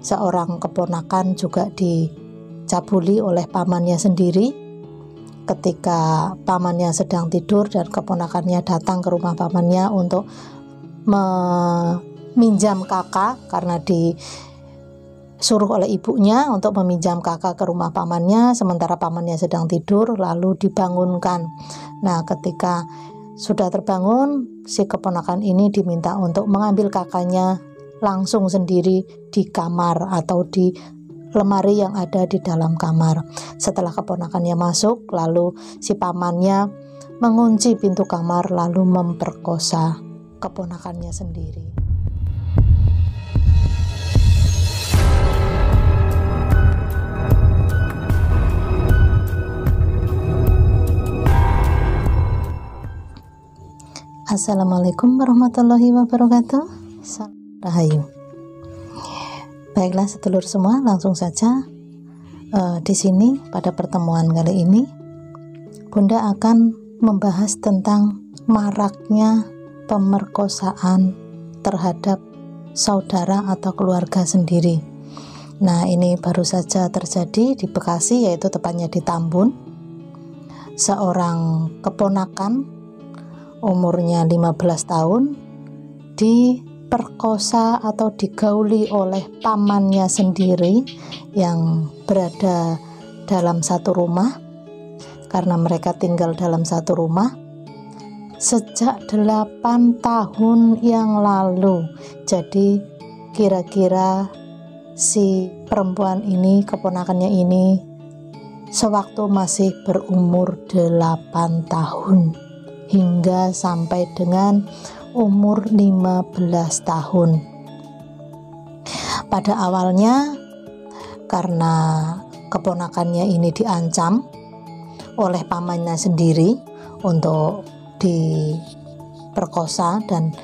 seorang keponakan juga dicabuli oleh pamannya sendiri ketika pamannya sedang tidur dan keponakannya datang ke rumah pamannya untuk meminjam kakak karena disuruh oleh ibunya untuk meminjam kakak ke rumah pamannya sementara pamannya sedang tidur, lalu dibangunkan. Nah, ketika sudah terbangun, si keponakan ini diminta untuk mengambil kakaknya langsung sendiri di kamar atau di lemari yang ada di dalam kamar. Setelah keponakannya masuk, lalu si pamannya mengunci pintu kamar lalu memperkosa keponakannya sendiri. Assalamualaikum warahmatullahi wabarakatuh. Rahayu. Baiklah sedulur semua, langsung saja di sini pada pertemuan kali ini Bunda akan membahas tentang maraknya pemerkosaan terhadap saudara atau keluarga sendiri. Nah, ini baru saja terjadi di Bekasi, yaitu tepatnya di Tambun. Seorang keponakan umurnya 15 tahun diperkosa atau digauli oleh pamannya sendiri yang berada dalam satu rumah, karena mereka tinggal dalam satu rumah sejak 8 tahun yang lalu. Jadi kira-kira si perempuan ini, keponakannya ini, sewaktu masih berumur 8 tahun hingga sampai dengan umur 15 tahun. Pada awalnya karena keponakannya ini diancam oleh pamannya sendiri untuk diperkosa, dan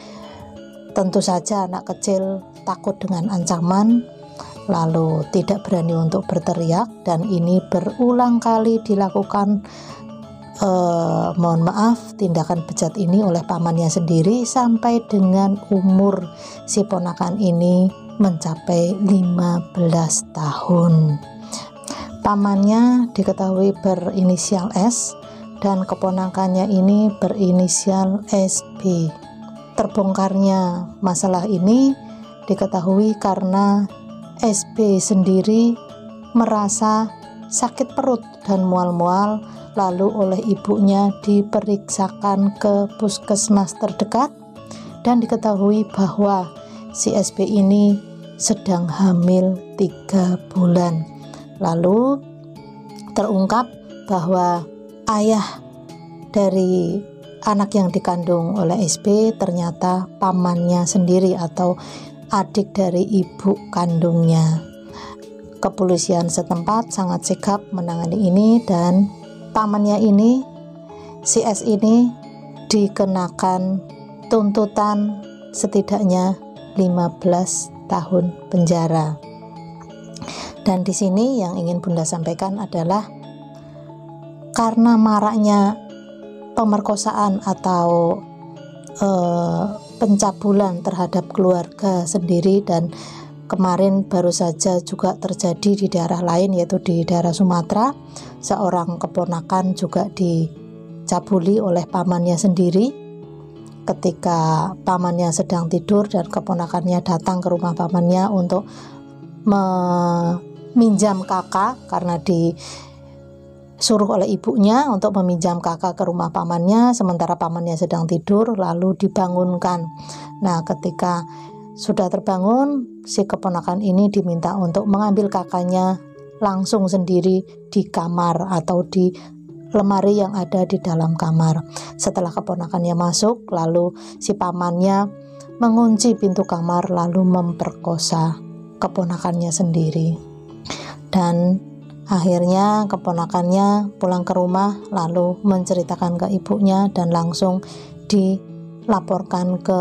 tentu saja anak kecil takut dengan ancaman lalu tidak berani untuk berteriak, dan ini berulang kali dilakukan tindakan bejat ini oleh pamannya sendiri sampai dengan umur si ponakan ini mencapai 15 tahun. Pamannya diketahui berinisial S dan keponakannya ini berinisial SB. Terbongkarnya masalah ini diketahui karena SB sendiri merasa sakit perut dan mual-mual, lalu oleh ibunya diperiksakan ke puskesmas terdekat dan diketahui bahwa si SB ini sedang hamil 3 bulan. Lalu terungkap bahwa ayah dari anak yang dikandung oleh SB ternyata pamannya sendiri atau adik dari ibu kandungnya. Kepolisian setempat sangat sigap menangani ini, dan pamannya ini, si S ini, dikenakan tuntutan setidaknya 15 tahun penjara. Dan di sini yang ingin Bunda sampaikan adalah karena maraknya pemerkosaan atau pencabulan terhadap keluarga sendiri, dan kemarin baru saja juga terjadi di daerah lain, yaitu di daerah Sumatera. Seorang keponakan juga dicabuli oleh pamannya sendiri ketika pamannya sedang tidur dan keponakannya datang ke rumah pamannya untuk meminjam kakak karena disuruh oleh ibunya untuk meminjam kakak ke rumah pamannya sementara pamannya sedang tidur, lalu dibangunkan. Nah, ketika sudah terbangun, si keponakan ini diminta untuk mengambil kakaknya langsung sendiri di kamar atau di lemari yang ada di dalam kamar. Setelah keponakannya masuk, lalu si pamannya mengunci pintu kamar lalu memperkosa keponakannya sendiri. Dan akhirnya keponakannya pulang ke rumah lalu menceritakan ke ibunya dan langsung dilaporkan ke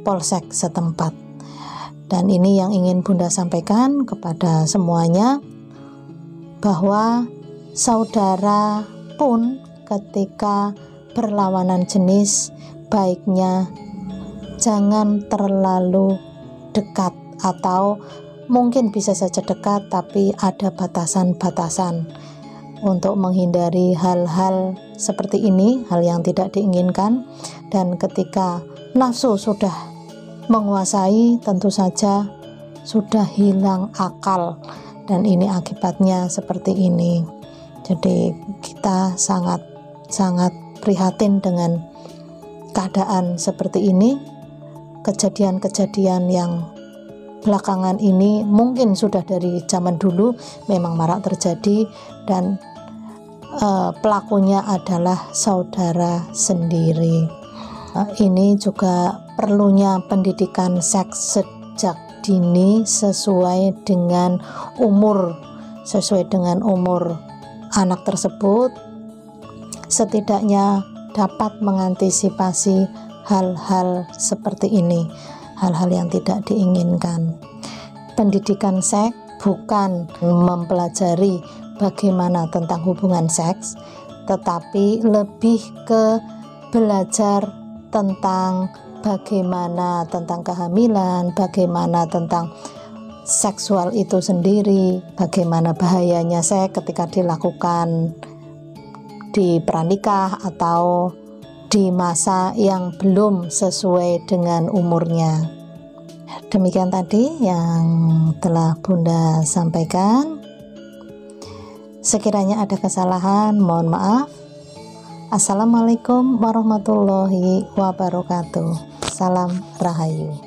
polsek setempat. Dan ini yang ingin Bunda sampaikan kepada semuanya, bahwa saudara pun ketika berlawanan jenis baiknya jangan terlalu dekat atau mungkin bisa saja dekat, tapi ada batasan-batasan untuk menghindari hal-hal seperti ini, hal yang tidak diinginkan. Dan ketika nafsu sudah menguasai, tentu saja sudah hilang akal, dan ini akibatnya seperti ini. Jadi kita sangat prihatin dengan keadaan seperti ini. Kejadian-kejadian yang belakangan ini mungkin sudah dari zaman dulu memang marak terjadi, dan pelakunya adalah saudara sendiri. Ini juga perlunya pendidikan seks sejak dini sesuai dengan umur anak tersebut, setidaknya dapat mengantisipasi hal-hal seperti ini, hal-hal yang tidak diinginkan. Pendidikan seks bukan mempelajari bagaimana tentang hubungan seks, tetapi lebih ke belajar tentang bagaimana tentang kehamilan, bagaimana tentang seksual itu sendiri, bagaimana bahayanya seks ketika dilakukan di pranikah atau di masa yang belum sesuai dengan umurnya. Demikian tadi yang telah Bunda sampaikan. Sekiranya ada kesalahan, mohon maaf. Assalamualaikum warahmatullahi wabarakatuh. Salam Rahayu.